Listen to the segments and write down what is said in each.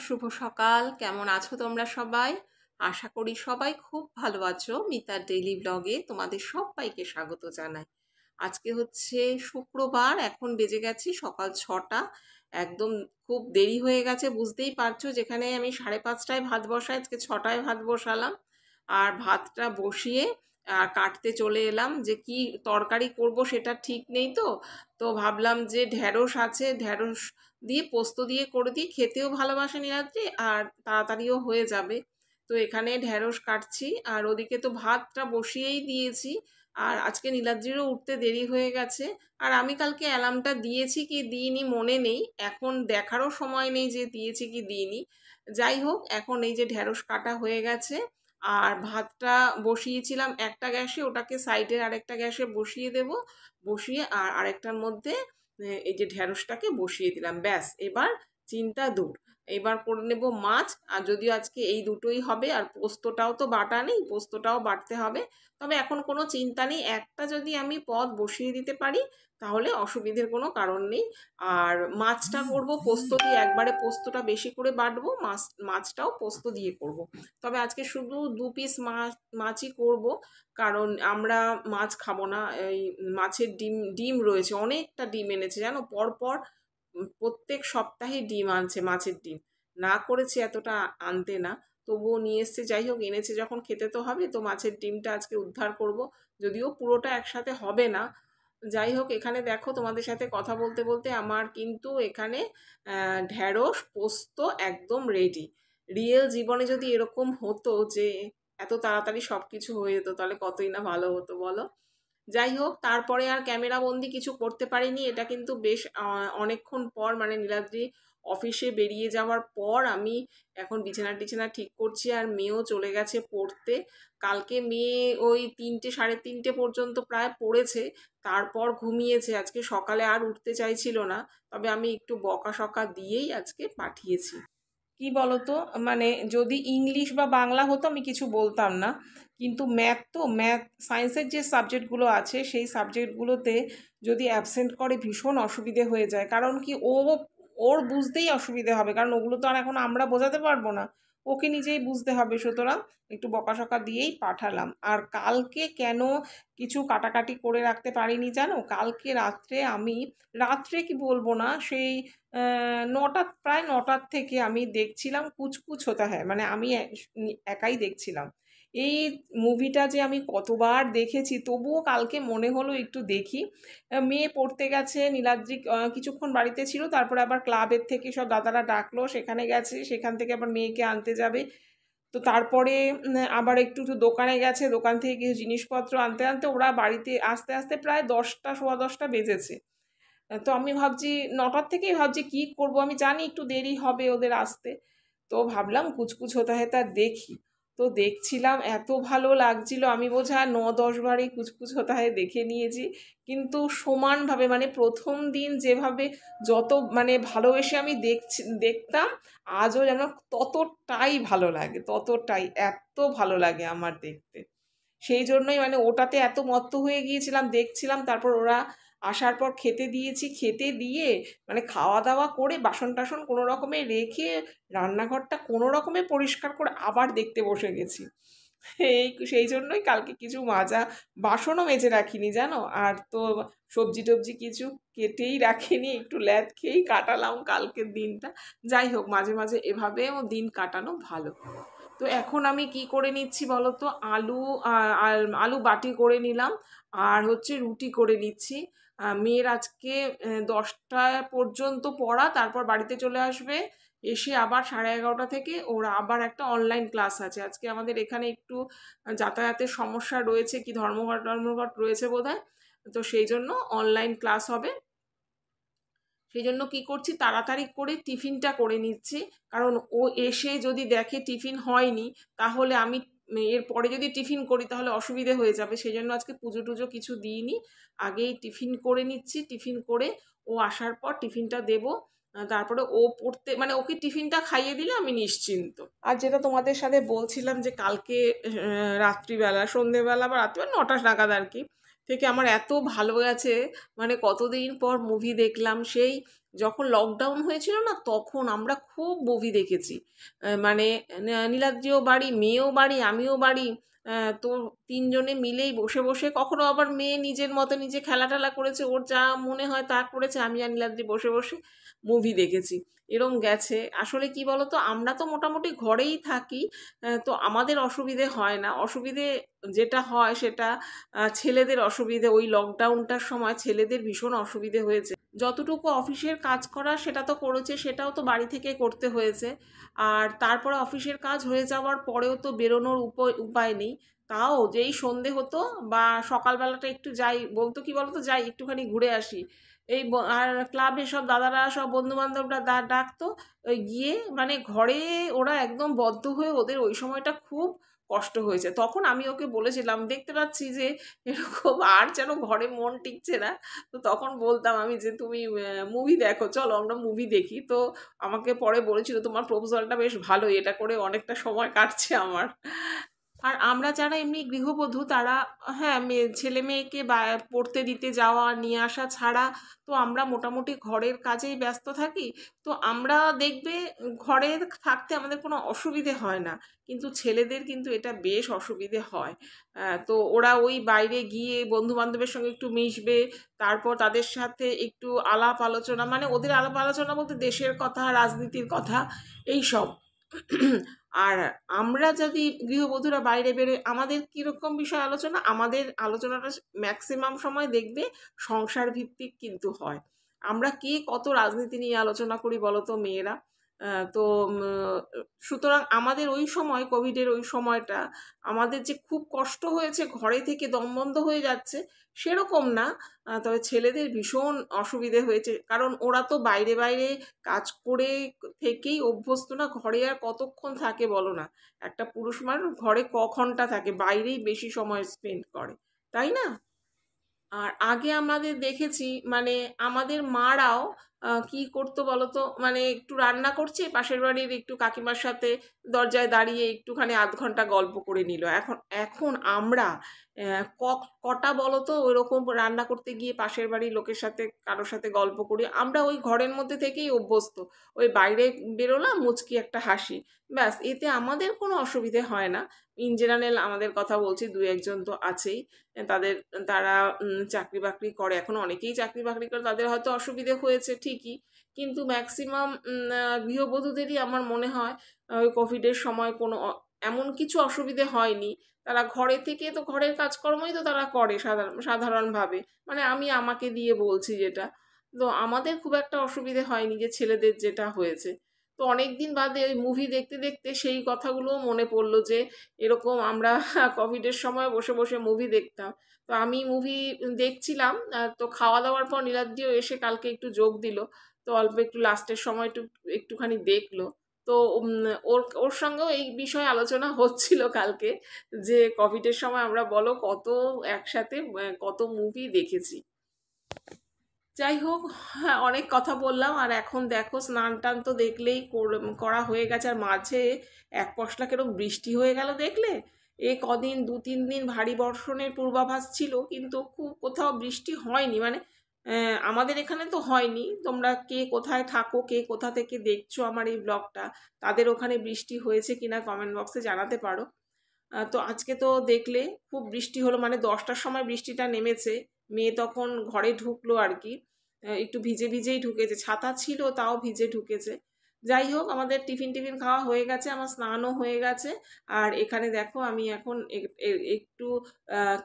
শুভ সকাল। কেমন আছো তোমরা সবাই? আশা করি সবাই খুব ভালো আছো। মিতার ডেইলি ব্লগে তোমাদের সবাইকে স্বাগত জানাই। আজকে হচ্ছে শুক্রবার, এখন বেজে গেছে সকাল 6টা। একদম খুব দেরি হয়ে গেছে, বুঝতেই পারছো। যেখানে আমি 5:30টায় ভাত বসাই, আজকে 6টায় ভাত বসালাম। আর ভাতটা বসিয়ে আর কাটতে চলে এলাম। যে কি তরকারি করব সেটা ঠিক নেই, তো ভাবলাম যে ঢ্যাঁড়স আছে, ঢ্যাঁড়স দিয়ে পোস্ত দিয়ে করে দিই, খেতেও ভালোবাসে নীলাদ্রি আর তাড়াতাড়িও হয়ে যাবে। তো এখানে ঢ্যাঁড়স কাটছি আর ওদিকে তো ভাতটা বসিয়েই দিয়েছি। আর আজকে নীলাদ্রিরও উঠতে দেরি হয়ে গেছে। আর আমি কালকে অ্যালার্মটা দিয়েছি কি দিইনি মনে নেই, এখন দেখারও সময় নেই যে দিয়েছি কি দিইনি। যাই হোক, এখন এই যে ঢ্যাঁড়স কাটা হয়ে গেছে আর ভাতটা বসিয়েছিলাম একটা গ্যাসে, ওটাকে সাইডের আরেকটা গ্যাসে বসিয়ে দেব। বসিয়ে আর আরেকটার মধ্যে এই যে ঢ্যাঁড়সটাকে বসিয়ে দিলাম, ব্যাস এবার চিন্তা দূর। এবার করে নেব মাছ, আর যদিও আজকে এই দুটোই হবে। আর পোস্তটাও তো বাটা নেই, পোস্তটাও বাটতে হবে। তবে এখন কোনো চিন্তা নেই, একটা যদি আমি পদ বসিয়ে দিতে পারি তাহলে অসুবিধের কোনো কারণ নেই। আর মাছটা করব পোস্ত দিয়ে, একবারে পোস্তটা বেশি করে বাটবো, মাছটাও পোস্ত দিয়ে করব। তবে আজকে শুধু 2 পিস মাছই করব, কারণ আমরা মাছ খাবো না। এই মাছের ডিম রয়েছে, অনেকটা ডিম এনেছে জানো, পরপর প্রত্যেক সপ্তাহে ডিম আনছে, মাছের ডিম। না করেছে এতটা আনতে না, তবুও নিয়ে এসছে। যাই হোক, এনেছে যখন খেতে তো হবে, তো মাছের ডিমটা আজকে উদ্ধার করব। যদিও পুরোটা একসাথে হবে না। যাই হোক, এখানে দেখো তোমাদের সাথে কথা বলতে বলতে আমার কিন্তু এখানে ঢ্যাঁড়স পোস্ত একদম রেডি। রিয়েল জীবনে যদি এরকম হতো যে এত তাড়াতাড়ি সব কিছু হয়ে যেত, তাহলে কতই না ভালো হতো বলো। যাই হোক, তারপরে আর ক্যামেরা বন্দি কিছু করতে পারিনি। এটা কিন্তু বেশ অনেকক্ষণ পর, মানে নীলাদ্রি অফিসে বেরিয়ে যাওয়ার পর আমি এখন বিছানা টিছানা ঠিক করছি। আর মেয়েও চলে গেছে পড়তে। কালকে মেয়ে ওই 3টে 3:30 পর্যন্ত প্রায় পড়েছে, তারপর ঘুমিয়েছে। আজকে সকালে আর উঠতে চাইছিল না, তবে আমি একটু বকাশকা দিয়েই আজকে পাঠিয়েছি। কি বলতো, মানে যদি ইংলিশ বা বাংলা হতো আমি কিছু বলতাম না, কিন্তু ম্যাথ সায়েন্সের যে সাবজেক্টগুলো আছে সেই সাবজেক্টগুলোতে যদি অ্যাবসেন্ট করে ভীষণ অসুবিধে হয়ে যায়। কারণ কি, ওর বুঝতেই অসুবিধে হবে, কারণ ওগুলো তো আর এখন আমরা বোঝাতে পারবো না, ওকে নিজেই বুঝতে হবে। সুতরাং একটু বকাশকা দিয়েই পাঠালাম। আর কালকে কেন কিছু কাটাকাটি করে রাখতে পারিনি জানো, কালকে রাত্রে কি বলবো না, সেই 9টা, প্রায় 9টার থেকে আমি দেখছিলাম কুছ কুছ হোতা হ্যায়, মানে আমি একাই দেখছিলাম। এই মুভিটা যে আমি কতবার দেখেছি, তবুও কালকে মনে হলো একটু দেখি। মেয়ে পড়তে গেছে, নীলাদ্রি কিছুক্ষণ বাড়িতে ছিল, তারপরে আবার ক্লাবের থেকে সব দাদারা ডাকলো, সেখানে গেছে, সেখান থেকে আবার মেয়েকে আনতে যাবে। তো তারপরে আবার একটু দোকানে গেছে, দোকান থেকে কিছু জিনিসপত্র আনতে আনতে ওরা বাড়িতে আস্তে আস্তে প্রায় 10টা, 10:15 বেজেছে। তো আমি ভাবছি 9টার থেকেই ভাবছি কি করব, আমি জানি একটু দেরি হবে ওদের আসতে। তো ভাবলাম কুচকুচ হতে হয় তা দেখি। তো দেখছিলাম, এত ভালো লাগছিল, আমি বোঝা 9-10 বারই কুচকুচ হতে হয় দেখে নিয়েছি। কিন্তু সমানভাবে, মানে প্রথম দিন যেভাবে যত মানে ভালোবেসে আমি দেখতাম, আজও যেন ততটাই ভালো লাগে, ততটাই এত ভালো লাগে আমার দেখতে। সেই জন্যই মানে ওটাতে এত মত্ত হয়ে গিয়েছিলাম, দেখছিলাম। তারপর ওরা আসার পর খেতে দিয়েছি, খেতে দিয়ে মানে খাওয়া দাওয়া করে বাসন টাসন কোনো রকমে রেখে রান্নাঘরটা কোনো রকমে পরিষ্কার করে আবার দেখতে বসে গেছি। সেই জন্যই কালকে কিছু মাজা বাসনও মেজে রাখিনি জানো, আর তো সবজি টবজি কিছু কেটেই রাখিনি, একটু ল্যাদ খেয়েই কাটালাম কালকের দিনটা। যাই হোক, মাঝে মাঝে এভাবেও দিন কাটানো ভালো। তো এখন আমি কি করে নিচ্ছি বলো তো, আলু বাটি করে নিলাম, আর হচ্ছে রুটি করে নিচ্ছি। মেয়ের আজকে 10টা পর্যন্ত পড়া, তারপর বাড়িতে চলে আসবে। এসে আবার 11:30 থেকে ওরা আবার একটা অনলাইন ক্লাস আছে। আজকে আমাদের এখানে একটু যাতায়াতের সমস্যা রয়েছে, কি ধর্মঘট রয়েছে বোধহয়, তো সেই জন্য অনলাইন ক্লাস হবে। সেই জন্য কী করছি, তাড়াতাড়ি করে টিফিনটা করে নিচ্ছি। কারণ ও এসে যদি দেখে টিফিন হয়নি, তাহলে আমি এরপরে যদি টিফিন করি তাহলে অসুবিধে হয়ে যাবে। সেই জন্য আজকে পুজো টুজো কিছু দিইনি, আগেই টিফিন করে নিচ্ছি। টিফিন করে ও আসার পর টিফিনটা দেব, তারপরে ও পড়তে, মানে ওকে টিফিনটা খাইয়ে দিলে আমি নিশ্চিন্ত। আর যেটা তোমাদের সাথে বলছিলাম যে কালকে রাত্রিবেলা, সন্ধেবেলা বা রাত্রিবেলা 9টা নাগাদ আর কি, থেকে আমার এত ভালো গেছে, মানে কতদিন পর মুভি দেখলাম। সেই যখন লকডাউন হয়েছিল না, তখন আমরা খুব মুভি দেখেছি। মানে নীলাদ্রিও বাড়ি, মেয়েও বাড়ি, আমিও বাড়ি। তো তিনজনে মিলেই বসে বসে, কখনো আবার মেয়ে নিজের মতো নিজে খেলা টেলা করেছে, ওর যা মনে হয় তা করেছে, আমি আর নীলাদ্রি বসে বসে মুভি দেখেছি। এরম গেছে। আসলে কি বলতো, আমরা তো মোটামুটি ঘরেই থাকি, তো আমাদের অসুবিধে হয় না। অসুবিধে যেটা হয় সেটা ছেলেদের অসুবিধে। ওই লকডাউনটার সময় ছেলেদের ভীষণ অসুবিধে হয়েছে। যতটুকু অফিসের কাজ করা সেটা তো করেছে, সেটাও তো বাড়ি থেকে করতে হয়েছে। আর তারপরে অফিসের কাজ হয়ে যাওয়ার পরেও তো বেরোনোর উপায় নেই। তাও যেই সন্ধে হতো বা সকালবেলাটা একটু যাই, বলতো কি বলতো, যাই একটুখানি ঘুরে আসি। আর ক্লাবে সব দাদারা, সব বন্ধু বান্ধবরা ডাকতো। ওই গিয়ে মানে ঘরে ওরা একদম বদ্ধ হয়ে, ওদের ওই সময়টা খুব কষ্ট হয়েছে। তখন আমি ওকে বলেছিলাম, দেখতে পাচ্ছি যে এরকম আর যেন ঘরে মন টিকছে না। তো তখন বলতাম আমি যে তুমি মুভি দেখো, চলো আমরা মুভি দেখি। তো আমাকে পরে বলেছিল, তোমার প্রপোজালটা বেশ ভালোই, এটা করে অনেকটা সময় কাটছে আমার। আর আমরা যারা এমনি গৃহবধূ তারা, হ্যাঁ, ছেলে মেয়েকে পড়তে দিতে যাওয়া নিয়ে আসা ছাড়া তো আমরা মোটামুটি ঘরের কাজেই ব্যস্ত থাকি। তো আমরা দেখবে ঘরে থাকতে আমাদের কোনো অসুবিধে হয় না, কিন্তু ছেলেদের কিন্তু এটা বেশ অসুবিধে হয়। তো ওরা ওই বাইরে গিয়ে বন্ধু বান্ধবের সঙ্গে একটু মিশবে, তারপর তাদের সাথে একটু আলাপ আলোচনা, মানে ওদের আলাপ আলোচনা বলতে দেশের কথা, রাজনীতির কথা, এই সব। আর আমরা যদি গৃহবধূরা বাইরে বেরোই, আমাদের কীরকম বিষয় আলোচনা, আমাদের আলোচনাটা ম্যাক্সিমাম সময় দেখবে সংসার ভিত্তিক কিন্তু হয়। আমরা কে কত রাজনীতি নিয়ে আলোচনা করি বলো তো মেয়েরা। তো সুতরাং আমাদের ওই সময়, কোভিডের ওই সময়টা আমাদের যে খুব কষ্ট হয়েছে, ঘরে থেকে দম বন্ধ হয়ে যাচ্ছে, সেরকম না। তবে ছেলেদের ভীষণ অসুবিধে হয়েছে, কারণ ওরা তো বাইরে বাইরে কাজ করে থেকেই অভ্যস্ত না। ঘরে আর কতক্ষণ থাকে বলো না, একটা পুরুষ মানুষ ঘরে ক ঘন্টা থাকে, বাইরেই বেশি সময় স্পেন্ড করে, তাই না? আর আগে আমাদের দেখেছি, মানে আমাদের মারাও কি করতো বলতো, মানে একটু রান্না করছে, পাশের বাড়ির একটু কাকিমার সাথে দরজায় দাঁড়িয়ে একটুখানি আধ ঘন্টা গল্প করে নিল। এখন এখন আমরা কটা বলতো ওইরকম রান্না করতে গিয়ে পাশের বাড়ির লোকের সাথে, কারোর সাথে গল্প করি? আমরা ওই ঘরের মধ্যে থেকেই অভ্যস্ত। ওই বাইরে বেরোলাম, মুচকি একটা হাসি, ব্যাস, এতে আমাদের কোনো অসুবিধে হয় না। ইন জেনারেল আমাদের কথা বলছি, দু একজন তো আছেই, তাদের, তারা চাকরি বাকরি করে, এখন অনেকেই চাকরি বাকরি করে, তাদের হয়তো অসুবিধে হয়েছে ঠিকই, কিন্তু ম্যাক্সিমাম গৃহবধূদেরই আমার মনে হয় ওই কোভিডের সময় কোনো এমন কিছু অসুবিধে হয়নি। তারা ঘরে থেকে তো ঘরের কাজকর্মই তো তারা করে সাধারণভাবে, মানে আমি আমাকে দিয়ে বলছি যেটা। তো আমাদের খুব একটা অসুবিধে হয়নি যে ছেলেদের যেটা হয়েছে। তো অনেক দিন বাদে ওই মুভি দেখতে দেখতে সেই কথাগুলোও মনে পড়লো যে এরকম আমরা কোভিডের সময় বসে বসে মুভি দেখতাম। তো আমি মুভি দেখছিলাম, তো খাওয়া দাওয়ার পর নীলাদ্রিও এসে কালকে একটু যোগ দিল। তো অল্প একটু লাস্টের সময় একটুখানি দেখলো। তো ওর ওর সঙ্গেও এই বিষয়ে আলোচনা হচ্ছিল কালকে, যে কোভিডের সময় আমরা বলো কত একসাথে কত মুভি দেখেছি। যাই হোক, হ্যাঁ, অনেক কথা বললাম। আর এখন দেখো স্নান টান তো দেখলেই করা হয়ে গেছে। আর মাঝে এক পশলা কেরম বৃষ্টি হয়ে গেল দেখলে। এ কদিন 2-3 দিন ভারী বর্ষণের পূর্বাভাস ছিল, কিন্তু খুব কোথাও বৃষ্টি হয়নি। মানে আমাদের এখানে তো হয়নি। তোমরা কে কোথায় থাকো, কে কোথা থেকে দেখছো আমার এই ব্লগটা, তাদের ওখানে বৃষ্টি হয়েছে কিনা কমেন্ট বক্সে জানাতে পারো। তো আজকে তো দেখলে খুব বৃষ্টি হলো, মানে 10টার সময় বৃষ্টিটা নেমেছে। মেয়ে তখন ঘরে ঢুকলো আর কি, একটু ভিজে ভিজেই ঢুকেছে, ছাতা ছিল তাও ভিজে ঢুকেছে। যাই হোক, আমাদের টিফিন টিফিন খাওয়া হয়ে গেছে, আমার স্নানও হয়ে গেছে। আর এখানে দেখো আমি এখন একটু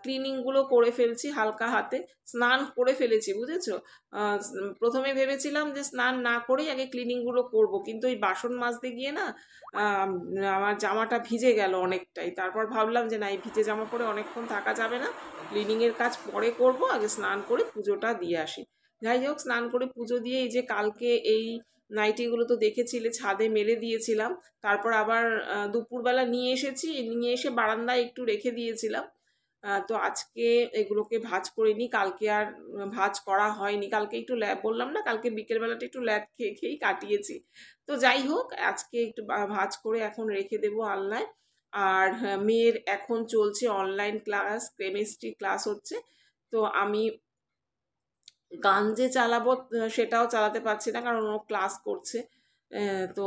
ক্লিনিংগুলো করে ফেলছি হালকা হাতে। স্নান করে ফেলেছি, বুঝেছো। প্রথমে ভেবেছিলাম যে স্নান না করেই আগে ক্লিনিংগুলো করব, কিন্তু এই বাসন মাজতে গিয়ে না আমার জামাটা ভিজে গেল অনেকটাই। তারপর ভাবলাম যে না, এই ভিজে জামা পরে অনেকক্ষণ থাকা যাবে না, ক্লিনিংয়ের কাজ পরে করব, আগে স্নান করে পুজোটা দিয়ে আসি। যাই হোক, স্নান করে পুজো দিয়ে এই যে কালকে এই নাইটিগুলো তো দেখেছিলে ছাদে মেলে দিয়েছিলাম। তারপর আবার দুপুরবেলা নিয়ে এসেছি, নিয়ে এসে বারান্দায় একটু রেখে দিয়েছিলাম। তো আজকে এগুলোকে ভাঁজ করে নিই, কালকে আর ভাঁজ করা হয়নি। কালকে একটু বললাম না, কালকে বিকেলবেলাটা একটু ল্যাদ খেয়ে খেয়েই কাটিয়েছি। তো যাই হোক, আজকে একটু ভাঁজ করে এখন রেখে দেবো আলনায়। আর মেয়ের এখন চলছে অনলাইন ক্লাস, কেমিস্ট্রি ক্লাস হচ্ছে। তো আমি গান যে চালাবো সেটাও চালাতে পারছি না, কারণ ও ক্লাস করছে। তো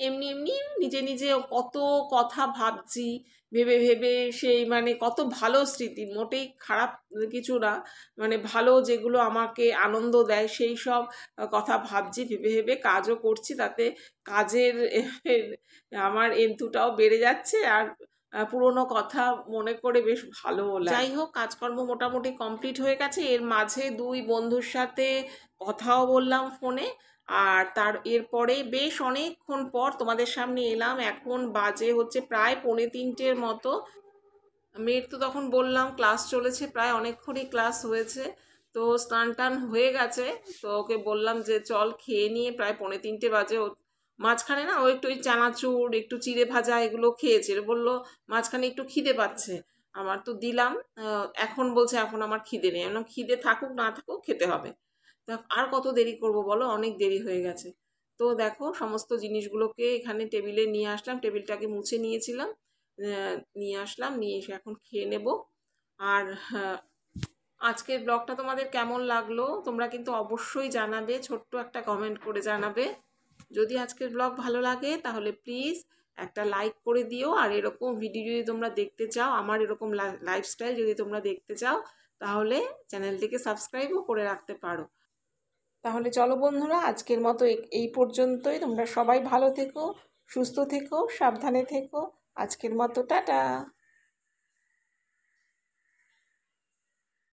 এমনি এমনি নিজে নিজে কত কথা ভাবছি, ভেবে ভেবে সেই মানে কত ভালো স্মৃতি, মোটেই খারাপ কিছু না, মানে ভালো যেগুলো আমাকে আনন্দ দেয় সেই সব কথা ভাবছি, ভেবে ভেবে কাজও করছি, তাতে কাজের আমার এন্থুটাও বেড়ে যাচ্ছে, আর পুরোনো কথা মনে করে বেশ ভালোও লাগে। যাই হোক, কাজকর্ম মোটামুটি কমপ্লিট হয়ে গেছে। এর মাঝে দুই বন্ধুর সাথে কথাও বললাম ফোনে, আর এরপরে বেশ অনেকক্ষণ পর তোমাদের সামনে এলাম। এখন বাজে হচ্ছে প্রায় 2:45 মতো। মেয়ের তো তখন বললাম ক্লাস চলেছে, প্রায় অনেকক্ষণই ক্লাস হয়েছে, তো স্নান টান হয়ে গেছে। তো ওকে বললাম যে চল খেয়ে নিয়ে, প্রায় 2:45 বাজে। মাঝখানে না ও একটু ওই চানাচুর, একটু চিড়ে ভাজা এগুলো খেয়েছে, বললো মাঝখানে একটু খিদে পাচ্ছে। আমার তো দিলাম। এখন বলছে এখন আমার খিদে নেই। এমন খিদে থাকুক না থাকুক খেতে হবে। তা আর কত দেরি করব বলো, অনেক দেরি হয়ে গেছে। তো দেখো সমস্ত জিনিসগুলোকে এখানে টেবিলে নিয়ে আসলাম, টেবিলটাকে মুছে নিয়েছিলাম, নিয়ে আসলাম, নিয়ে এসে এখন খেয়ে নেব। আর আজকের ব্লগটা তোমাদের কেমন লাগলো তোমরা কিন্তু অবশ্যই জানাবে, ছোট্ট একটা কমেন্ট করে জানাবে। যদি আজকের ব্লগ ভালো লাগে তাহলে প্লিজ একটা লাইক করে দিও। আর এরকম ভিডিও যদি তোমরা দেখতে চাও, আমার এরকম লাইফস্টাইল যদি তোমরা দেখতে চাও, তাহলে চ্যানেলটিকে সাবস্ক্রাইবও করে রাখতে পারো। তাহলে চলো বন্ধুরা, আজকের মতো এই পর্যন্তই। তোমরা সবাই ভালো থেকো, সুস্থ থেকো, সাবধানে থেকো। আজকের মতো টাটা।